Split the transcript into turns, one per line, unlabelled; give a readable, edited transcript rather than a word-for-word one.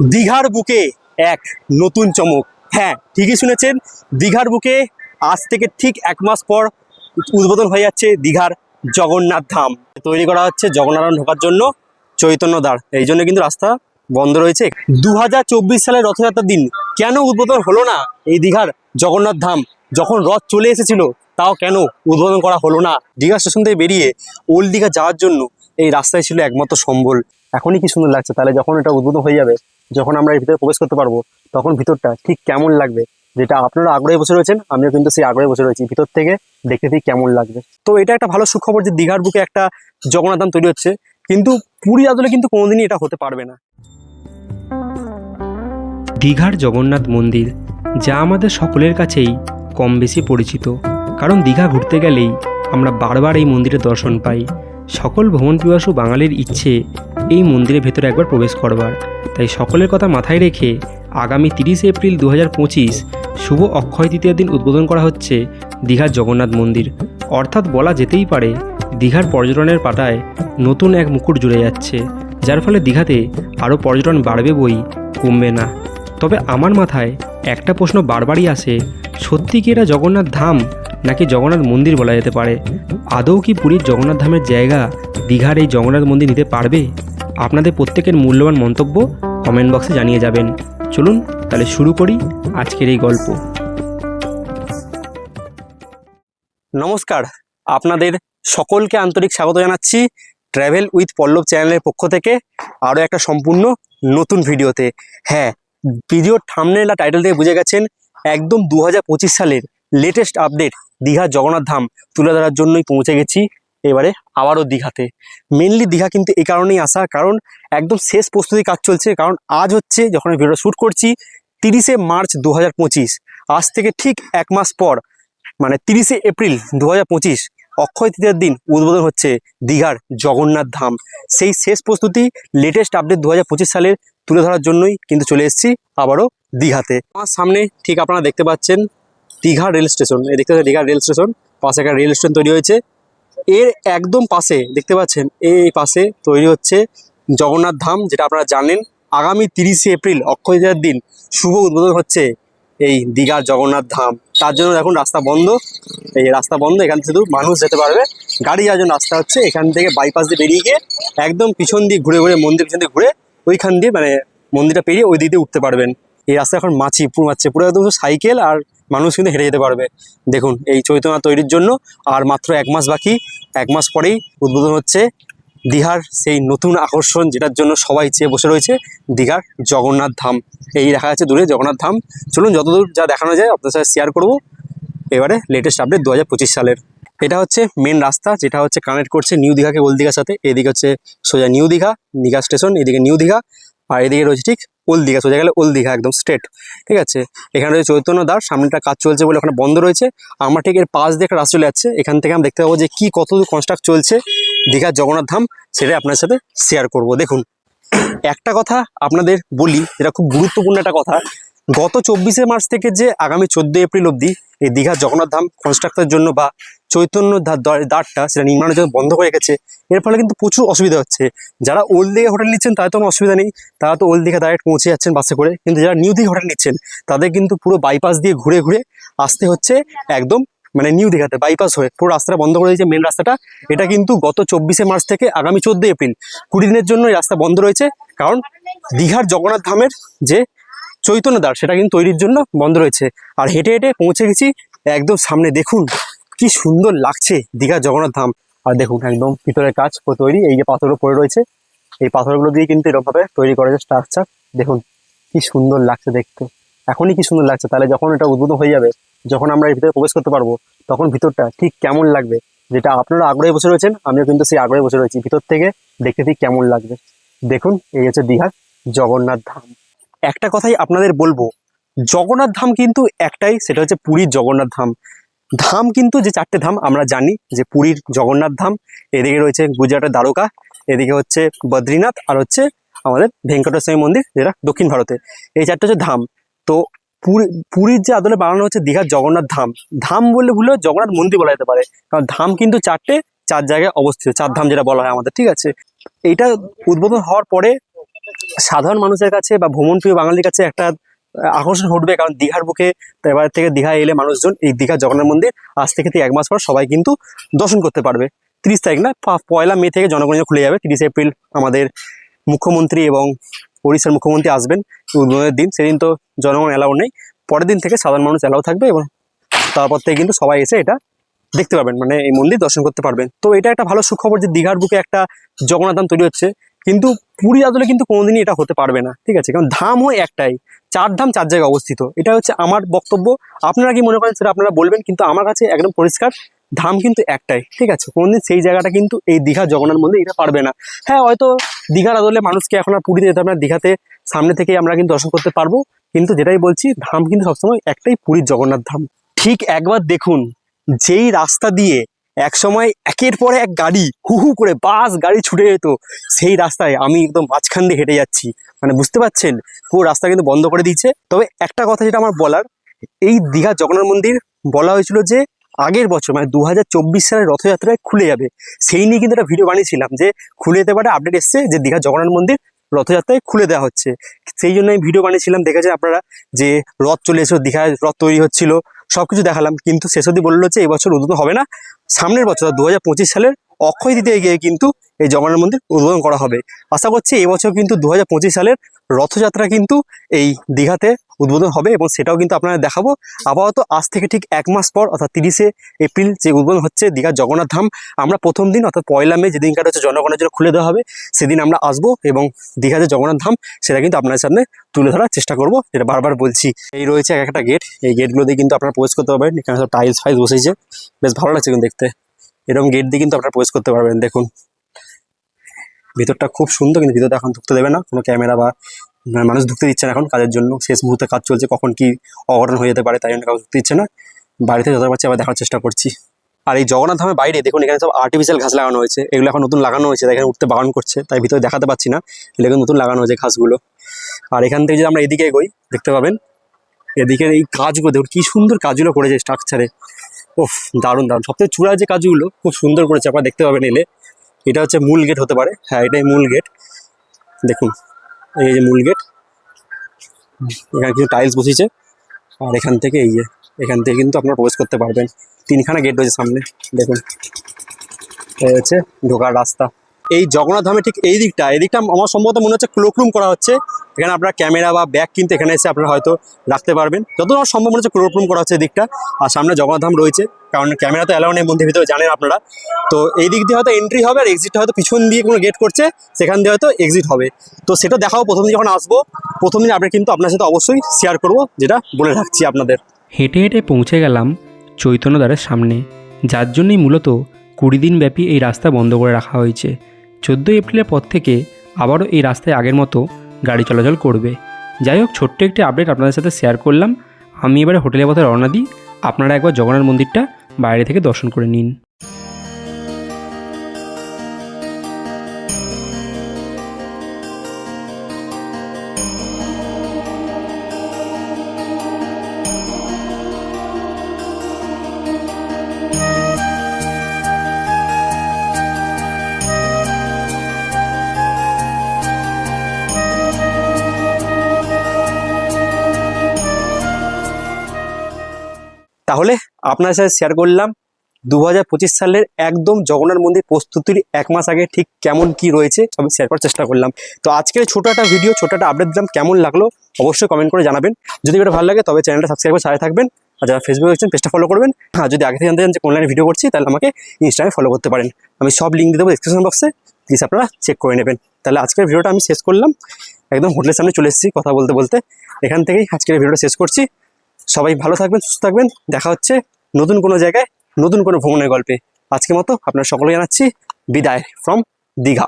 দীঘার বুকে এক নতুন চমক। হ্যাঁ, ঠিকই শুনেছেন, দীঘার বুকে আজ থেকে ঠিক 1 মাস পর উদ্বোধন হয়ে যাচ্ছে দীঘার জগন্নাথ ধাম। তৈরি করা হচ্ছে জগন্নাথ ধাম ঢোকার জন্য চৈতন্য দ্বার, এই জন্য কিন্তু রাস্তা বন্ধ রয়েছে। 2024 সালের রথযাত্রার দিন কেন উদ্বোধন হলো না এই দীঘার জগন্নাথ ধাম? যখন রথ চলে এসেছিল তাও কেন উদ্বোধন করা হলো না? দীঘা স্টেশন থেকে বেরিয়ে ওল্ড দীঘা যাওয়ার জন্য এই রাস্তায় ছিল একমাত্র সম্বল। এখনই কি সুন্দর লাগছে, তাহলে যখন এটা উদ্বোধন হয়ে যাবে, যখন আমরা এর ভিতরে প্রবেশ করতে পারবো, তখন ভিতরটা ঠিক কেমন লাগবে, যেটা আপনারা আগ্রহে বসে রয়েছেন, আমিও কিন্তু সেই আগ্রহে বসে রয়েছি ভিতর থেকে দেখতে ঠিক কেমন লাগবে। তো এটা একটা ভালো সুখবর যে দীঘার বুকে একটা জগন্নাথ ধাম তৈরি হচ্ছে, কিন্তু পুরী আদলে কিন্তু কোনোদিনই এটা হতে পারবে না।
দীঘার জগন্নাথ মন্দির, যা আমাদের সকলের কাছেই কম বেশি পরিচিত, কারণ দীঘা ঘুরতে গেলেই আমরা বারবার এই মন্দিরের দর্শন পাই। সকল ভ্রমণপিপাসু বাঙালির ইচ্ছে এই মন্দিরের ভেতরে একবার প্রবেশ করবার। তাই সকলের কথা মাথায় রেখে আগামী 30 এপ্রিল 2025 শুভ অক্ষয় তৃতীয়ার দিন উদ্বোধন করা হচ্ছে দীঘার জগন্নাথ মন্দির। অর্থাৎ বলা যেতেই পারে দীঘার পর্যটনের পাতায় নতুন এক মুকুট জুড়ে যাচ্ছে, যার ফলে দীঘাতে আরও পর্যটন বাড়বে বই কমবে না। তবে আমার মাথায় একটা প্রশ্ন বারবারই আসে, সত্যি কি এটা জগন্নাথ ধাম নাকি জগন্নাথ মন্দির বলা যেতে পারে? আদৌ কি পুরীর জগন্নাথ ধামের জায়গা দীঘার এই জগন্নাথ মন্দির নিতে পারবে? আপনাদের প্রত্যেকের মূল্যবান মন্তব্য কমেন্ট বক্সে জানিয়ে যাবেন। চলুন তাহলে শুরু করি আজকের এই গল্প।
নমস্কার, আপনাদের সকলকে আন্তরিক স্বাগত জানাচ্ছি ট্র্যাভেল উইথ পল্লব চ্যানেলের পক্ষ থেকে আরও একটা সম্পূর্ণ নতুন ভিডিওতে। হ্যাঁ, ভিডিওর থাম্বনেল আর টাইটেল থেকে বুঝে গেছেন, একদম 2025 সালের লেটেস্ট আপডেট দীঘার জগন্নাথ ধাম তুলে ধরার জন্যই পৌঁছে গেছি এবারে আবারও দীঘাতে। মেনলি দীঘা কিন্তু এই কারণেই আসা, কারণ একদম শেষ প্রস্তুতি কাজ চলছে। কারণ আজ হচ্ছে, যখন আমি ভিডিও শ্যুট করছি, 30 মার্চ 2025, আজ থেকে ঠিক 1 মাস পর, মানে 30 এপ্রিল 2025 অক্ষয় তৃতীয়ার দিন উদ্বোধন হচ্ছে দীঘার জগন্নাথ ধাম। সেই শেষ প্রস্তুতি লেটেস্ট আপডেট 2025 সালের তুলে ধরার জন্যই কিন্তু চলে এসেছি আবারও দীঘাতে। আমার সামনে ঠিক আপনারা দেখতে পাচ্ছেন দীঘা রেল স্টেশন। এই দেখতে পাচ্ছেন দীঘা রেল স্টেশন, পাশে একটা রেল স্টেশন তৈরি হয়েছে। এর একদম পাশে দেখতে পাচ্ছেন, এই পাশে তৈরি হচ্ছে জগন্নাথ ধাম, যেটা আপনারা জানেন আগামী 30 এপ্রিল অক্ষয় তৃতীয়ার দিন শুভ উদ্বোধন হচ্ছে এই দীঘার জগন্নাথ ধাম। তার জন্য এখন রাস্তা বন্ধ, এই রাস্তা বন্ধ, এখান থেকে শুধু মানুষ যেতে পারবে, গাড়ি যাওয়ার জন্য রাস্তা হচ্ছে এখান থেকে বাইপাস দিয়ে বেরিয়ে গিয়ে একদম পিছন দিয়ে ঘুরে ঘুরে মন্দির পিছন দিয়ে ঘুরে ওইখান দিয়ে, মানে মন্দিরটা পেরিয়ে ওই দিক দিয়ে উঠতে পারবেন। এই রাস্তা এখন পুরো একদম সাইকেল আর মানুষ কিন্তু হেঁটে যেতে পারবে। দেখুন, এই চৈতন্য তৈরির জন্য আর মাত্র 1 মাস বাকি। 1 মাস পরেই উদ্বোধন হচ্ছে দীঘার সেই নতুন আকর্ষণ, যেটার জন্য সবাই চেয়ে বসে রয়েছে, দীঘার জগন্নাথ ধাম। এই দেখা যাচ্ছে দূরে জগন্নাথ ধাম। চলুন যতদূর যা দেখানো যায় আপনাদের সাথে শেয়ার করব এবারে লেটেস্ট আপডেট 2025 সালের। এটা হচ্ছে মেন রাস্তা, যেটা হচ্ছে কানেক্ট করছে নিউ দীঘাকে ওল্ড দীঘার সাথে। এদিকে হচ্ছে সোজা নিউ দীঘা, দীঘা স্টেশন, এদিকে নিউ দীঘা, আর এদিকে রয়েছে ঠিক ওল্ড দীঘা, সোজা গেলে ওল্ড দীঘা একদম স্ট্রেট। ঠিক আছে, এখানে রয়েছে চৈতন্য দ্বার, সামনেটা কাজ চলছে বলে ওখানে বন্ধ রয়েছে। আমরা ঠিক এর পাশ দিয়ে একটা রাস্তা চলে যাচ্ছে, এখান থেকে আমরা দেখতে পাবো যে কি কতদূর কনস্ট্রাক্ট চলছে দীঘার জগন্নাথ ধাম, সেটাই আপনার সাথে শেয়ার করব। দেখুন, একটা কথা আপনাদের বলি, যেটা খুব গুরুত্বপূর্ণ একটা কথা, গত 24 মার্চ থেকে যে আগামী 14 এপ্রিল অবধি এই দীঘার জগন্নাথ ধাম কনস্ট্রাক্টের জন্য বা চৈতন্য দ্বারটা সেটা নির্মাণের জন্য বন্ধ হয়ে গেছে। এর ফলে কিন্তু প্রচুর অসুবিধা হচ্ছে। যারা ওল্ড দীঘা হোটেল নিচ্ছেন তাদের তো কোনো অসুবিধা নেই, তারা তো ওল্ড দীঘা ডাইরেক্ট পৌঁছে যাচ্ছেন বাসে করে। কিন্তু যারা নিউ দীঘা হোটেল নিচ্ছেন তাদের কিন্তু পুরো বাইপাস দিয়ে ঘুরে ঘুরে আসতে হচ্ছে একদম, মানে নিউ দীঘাতে বাইপাস হয়ে পুরো রাস্তাটা বন্ধ করে দিয়েছে, মেন রাস্তাটা। এটা কিন্তু গত 24 মার্চ থেকে আগামী 14 এপ্রিল 20 দিনের জন্য এই রাস্তা বন্ধ রয়েছে, কারণ দীঘার জগন্নাথ ধামের যে চৈতন্য দ্বার সেটা কিন্তু তৈরির জন্য বন্ধ রয়েছে। আর হেঁটে হেঁটে পৌঁছে গেছি একদম সামনে। দেখুন কি সুন্দর লাগছে দীঘার জগন্নাথ ধাম। আর দেখুন একদম ভিতরের কাজ তৈরি, এই যে পাথরগুলো পড়ে রয়েছে, এই পাথরগুলো দিয়ে কিন্তু এরকমভাবে তৈরি করা যায় স্ট্রাকচার। দেখুন কি সুন্দর লাগছে দেখতে, এখনই কি সুন্দর লাগছে, তাহলে যখন এটা উদ্বোধন হয়ে যাবে, যখন আমরা এর ভিতরে প্রবেশ করতে পারবো, তখন ভিতরটা ঠিক কেমন লাগবে, যেটা আপনারা আগ্রহে বসে রয়েছেন, আমিও কিন্তু সেই আগ্রহে বসে রয়েছি ভিতর থেকে দেখতে ঠিক কেমন লাগবে। দেখুন, এই হচ্ছে দীঘার জগন্নাথ ধাম। একটা কথাই আপনাদের বলবো, জগন্নাথ ধাম কিন্তু একটাই, সেটা হচ্ছে পুরীর জগন্নাথ ধাম। ধাম কিন্তু যে 4টে ধাম আমরা জানি, যে পুরীর জগন্নাথ ধাম, এদিকে রয়েছে গুজরাটের দ্বারকা, এদিকে হচ্ছে বদ্রীনাথ, আর হচ্ছে আমাদের ভেঙ্কটেশ্বরী মন্দির, যেটা দক্ষিণ ভারতে। এই 4টে হচ্ছে ধাম। তো পুরীর যে আদলে বানানো হচ্ছে দীঘার জগন্নাথ ধাম, ধাম বললে ভুলে জগন্নাথ মন্দির বলা যেতে পারে, কারণ ধাম কিন্তু 4 জায়গায় অবস্থিত, 4 ধাম যেটা বলা হয় আমাদের। ঠিক আছে, এইটা উদ্বোধন হওয়ার পরে সাধারণ মানুষের কাছে বা ভ্রমণপ্রিয় বাঙালির কাছে একটা আকর্ষণ ঘটবে, কারণ দীঘার বুকে তো এবার থেকে দীঘা এলে মানুষজন এই দীঘার জগন্নাথ মন্দির আজ থেকে 1 মাস পর সবাই কিন্তু দর্শন করতে পারবে। 30 তারিখ না, 1 মে থেকে জনগণের খুলে যাবে। 30 এপ্রিল আমাদের মুখ্যমন্ত্রী এবং ওড়িশার মুখ্যমন্ত্রী আসবেন উদ্বোধনের দিন, সেদিন তো জনগণ অ্যালাউ নেই। পরের দিন থেকে সাধারণ মানুষ অ্যালাউ থাকবে এবং তারপর থেকে কিন্তু সবাই এসে এটা দেখতে পাবেন, মানে এই মন্দির দর্শন করতে পারবেন। তো এটা একটা ভালো সুখবর যে দীঘার বুকে একটা জগন্নাথ ধাম তৈরি হচ্ছে, কিন্তু পুরী আদলে কিন্তু কোনোদিনই এটা হতে পারবে না, ঠিক আছে? কারণ ধাম হয় একটাই, 4 ধাম 4 জায়গায় অবস্থিত। এটা হচ্ছে আমার বক্তব্য। আপনারা কি মনে করেন সেটা আপনারা বলবেন, কিন্তু আমার কাছে একদম পরিষ্কার, ধাম কিন্তু একটাই, ঠিক আছে? কোনোদিন সেই জায়গাটা কিন্তু এই দীঘা জগন্নাথ মন্দির এটা পারবে না। হ্যাঁ, হয়তো দীঘার আদলে মানুষকে এখন আর পুরীতে যেতে হবে না, দীঘাতে সামনে থেকে আমরা কিন্তু দর্শন করতে পারবো। কিন্তু যেটাই বলছি, ধাম কিন্তু সবসময় একটাই, পুরীর জগন্নাথ ধাম। ঠিক একবার দেখুন, যেই রাস্তা দিয়ে একসময় একের পর এক গাড়ি হু হু করে বাস গাড়ি ছুটে যেত, সেই রাস্তায় আমি একদম মাঝখান দিয়ে হেঁটে যাচ্ছি। মানে বুঝতে পারছেন, পুরো রাস্তা কিন্তু বন্ধ করে দিয়েছে। তবে একটা কথা যেটা আমার বলার, এই দীঘা জগন্নাথ মন্দির বলা হয়েছিল যে আগের বছর মানে 2024 সালের রথযাত্রায় খুলে যাবে। সেই নিয়ে কিন্তু একটা ভিডিও বানিয়েছিলাম যে খুলে যেতে পারে, আপডেট এসছে যে দীঘা জগন্নাথ মন্দির রথযাত্রায় খুলে দেওয়া হচ্ছে। সেই জন্য আমি ভিডিও বানিয়েছিলাম, দেখেছেন আপনারা যে রথ চলে এসেছিল, দীঘায় রথ তৈরি হচ্ছিল, সবকিছু দেখালাম। কিন্তু শেষ অবধি বললো যে এবছর উদ্বোধন হবে না, সামনের বছর 2025 সালের অক্ষয় তৃতীয়ায় গিয়ে কিন্তু এই জগন্নাথ মন্দির উদ্বোধন করা হবে। আশা করছি এবছর কিন্তু 2025 সালের রথযাত্রা কিন্তু এই দীঘাতে উদ্বোধন হবে এবং সেটাও কিন্তু আপনারা দেখাবো। আপাতত আজ থেকে ঠিক 1 মাস পর অর্থাৎ 30 এপ্রিল যে উদ্বোধন হচ্ছে দীঘার জগন্নাথ ধাম, আমরা প্রথম দিন অর্থাৎ 1 মে যেদিনকার হচ্ছে জনগণের জন্য খুলে দেওয়া হবে, সেদিন আমরা আসবো এবং দীঘা যে জগন্নাথ ধাম সেটা কিন্তু আপনাদের সামনে তুলে ধরার চেষ্টা করব, যেটা বারবার বলছি। এই রয়েছে একটা গেট, এই গেটগুলো দিয়ে কিন্তু আপনারা প্রবেশ করতে পারবেন। এখানে সব টাইলস ফাইলস বসেছে, বেশ ভালো লাগছে কিন্তু দেখতে। এরকম গেট দিয়ে কিন্তু আপনারা প্রবেশ করতে পারবেন। দেখুন ভিতরটা খুব সুন্দর, কিন্তু ভিতরটা এখন ঢুকতে দেবে না, কোনো ক্যামেরা বা মানুষ ঢুকতে দিচ্ছে না এখন কাজের জন্য। শেষ মুহূর্তে কাজ চলছে, কখন কি অঘটন হয়ে যেতে পারে তাই জন্য কাউ ঢুকতে দিচ্ছে না। বাড়িতে যত পারছি আবার দেখার চেষ্টা করছি। আর এই জগন্নাথ ধামের বাইরে দেখুন, এখানে সব আর্টিফিশিয়াল ঘাস লাগানো হয়েছে, এগুলো এখন নতুন লাগানো হয়েছে, তাই এখানে উঠতে বারণ করছে, তাই ভিতরে দেখাতে পাচ্ছি না, এগুলো নতুন লাগানো হয়েছে ঘাসগুলো। আর এখান থেকে যদি আমরা এদিকে এগোই, দেখতে পাবেন এদিকের এই কাজগুলো দেখুন কি সুন্দর কাজগুলো করেছে স্ট্রাকচারে। ওফ, দারুণ দারুণ। সবথেকে চূড়ার যে কাজগুলো খুব সুন্দর করেছে, আপনারা দেখতে পাবেন এলে। এটা হচ্ছে মূল গেট হতে পারে, হ্যাঁ এটাই মূল গেট। দেখুন এই যে মূল গেট, এখানে কিছু টাইলস বসিয়েছে। আর এখান থেকে এই যে এখান থেকে কিন্তু আপনারা প্রবেশ করতে পারবেন। 3খানা গেট রয়েছে সামনে, দেখুন এই হচ্ছে ঢোকার রাস্তা। এই জগন্নাথ ধামে ঠিক এই দিকটা আমার সম্ভবত মনে হচ্ছে ক্লোকরুম করা হচ্ছে। এখানে আপনার ক্যামেরা বা ব্যাগ কিন্তু এখানে এসে আপনারা হয়তো রাখতে পারবেন, যত আমার সম্ভব মনে হচ্ছে ক্লোকরুম করা হচ্ছে এই দিকটা। আর সামনে জগন্নাথ ধাম রয়েছে, কারণ ক্যামেরা তো অ্যালাউ নেই মন্দির ভিতরে, জানেন আপনারা। তো এই দিক দিয়ে হয়তো এন্ট্রি হবে, আর এক্সিট হয়তো পিছন দিয়ে কোনো গেট করছে, সেখান দিয়ে হয়তো এক্সিট হবে। তো সেটা দেখাও প্রথম দিন যখন আসবো, প্রথম দিন আপনি কিন্তু আপনার সাথে অবশ্যই শেয়ার করবো, যেটা বলে রাখছি আপনাদের।
হেঁটে হেঁটে পৌঁছে গেলাম চৈতন্যদ্বারের সামনে, যার জন্যই মূলত 20 দিন ব্যাপী এই রাস্তা বন্ধ করে রাখা হয়েছে। 14 এপ্রিলের পর থেকে আবারও এই রাস্তায় আগের মতো গাড়ি চলাচল করবে। যাই হোক, ছোট্ট একটি আপডেট আপনাদের সাথে শেয়ার করলাম। আমি এবারে হোটেলের পথে রওনা দিই, আপনারা একবার জগন্নাথ মন্দিরটা বাইরে থেকে দর্শন করে নিন।
তাহলে আপনার সাথে শেয়ার করলাম 2025 সালের একদম জগন্নাথ মন্দির প্রস্তুতির 1 মাস আগে ঠিক কেমন কি রয়েছে সব শেয়ার করার চেষ্টা করলাম। তো আজকের ছোট একটা ভিডিও, ছোট একটা আপডেট দিলাম, কেমন লাগলো অবশ্যই কমেন্ট করে জানাবেন। যদি এটা ভালো লাগে তবে চ্যানেলটা সাবস্ক্রাইব করে সাথে থাকবেন, আর যারা ফেসবুকে দেখছেন পেজটা ফলো করবেন। হ্যাঁ, যদি আগে থেকে জানতে চান যে অনলাইনে ভিডিও করছি, তাহলে আমাকে ইনস্টাগ্রামে ফলো করতে পারেন, আমি সব লিঙ্ক দিয়ে দেবো ডিসক্রিপশন বক্সে, প্লিজ আপনারা চেক করে নেবেন। তাহলে আজকের ভিডিওটা আমি শেষ করলাম, একদম হোটেলের সামনে চলে এসেছি কথা বলতে বলতে। এখান থেকেই আজকের ভিডিওটা শেষ করছি। সবাই ভালো থাকবেন, সুস্থ থাকবেন, দেখা হচ্ছে নতুন কোনো জায়গায় নতুন কোনো ভ্রমণের গল্পে। আজকের মতো আপনার সকলে জানাচ্ছি বিদায় ফ্রম দীঘা।